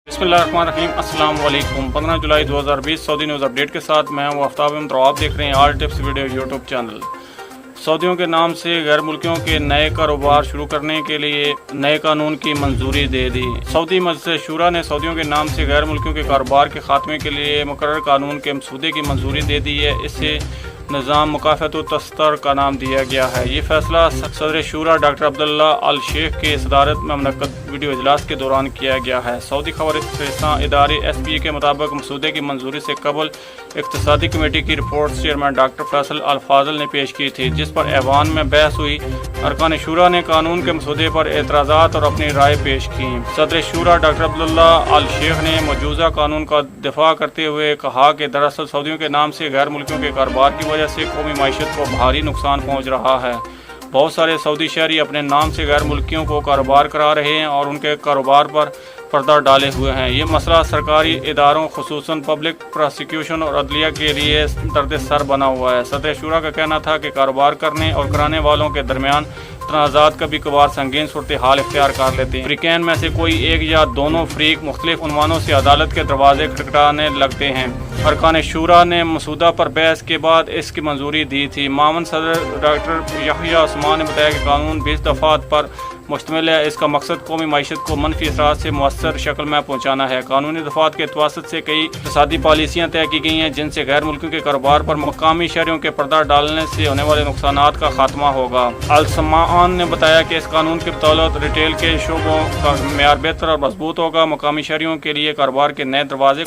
बिस्मिल्लाहिर्रहमानिर्रहीम। अस्सलाम वालेकुम। 15 जुलाई 2020 सऊदी न्यूज़ अपडेट के साथ मैं हूँ आफ्ताब अहमद और आप देख रहे हैं all tips video YouTube channel. सऊदियों के नाम से गैर मुल्कियों के नए कारोबार शुरू करने के लिए नए कानून की मंजूरी दे दी। सऊदी मजलिस शूरा ने सऊदियों के नाम से गैर मुल्कियों के कारोबार के खात्मे के लिए मुकर्रर कानून के मसूदे की मंजूरी दे दी है। इससे निज़ाम मुकाफ़त तस्तर का नाम दिया गया है। ये फैसला सदर शूरा डॉक्टर अब्दुल्ला अल शेख के सदारत में मुनक्कद वीडियो इजलास के दौरान किया गया है। सऊदी खबर इदारे SPA के मुताबिक मसूदे की मंजूरी से कबल इक़्तिसादी कमेटी की रिपोर्ट चेयरमैन डॉक्टर फैसल अल फाज़ल ने पेश की थी, जिस पर ऐवान में बहस हुई। अरकान शूरा ने कानून के मसूदे पर एतराज़ात और अपनी राय पेश की। सदर शूरा डॉक्टर अब्दुल्ला अल शेख ने मौजूदा कानून का दिफा करते हुए कहा कि दरअसल सऊदियों के नाम से गैर मुल्कियों के कारोबार की वजह से कौमी माईशत को भारी नुकसान पहुँच रहा है। बहुत सारे सऊदी शहरी अपने नाम से गैर मुल्कियों को कारोबार करा रहे हैं और उनके कारोबार पर पर्दा डाले हुए हैं। ये मसला सरकारी इदारों खुसूसन पब्लिक प्रोसिक्यूशन और अदलिया के लिए दर्द सर बना हुआ है। सदर शूरा का कहना था कि कारोबार करने और कराने वालों के दरमियान तनाज़ात कभी कभार संगीन सूरत हाल इख्तियार कर लेते हैं। फ्रीकैन में से कोई एक या दोनों फरीक मुख्तलिफ उन्वानों से अदालत के दरवाजे खटखटाने लगते हैं। अरकान शूरा ने मसूदा पर बहस के बाद इसकी मंजूरी दी थी। मामन सदर डॉक्टर यहया उस्मान ने बताया कि कानून 20 दफ़ात पर मुश्तमिल है। इसका मकसद कौमी माईशत को मनफी असरात से मुअस्सर शक्ल में पहुँचाना है। कानूनी दफ़ात के तवसत से कई इक़्तिसादी पॉलिसियाँ तय की गई हैं, जिनसे गैर मुल्कियों के कारोबार पर मकामी शहरियों के पर्दा डालने से होने वाले नुकसानात का खात्मा होगा। अल समान ने बताया कि इस कानून के बदौलत रिटेल के शोबों का मेयार बेहतर और मजबूत होगा। मकामी शहरियों के लिए कारोबार के नए दरवाजे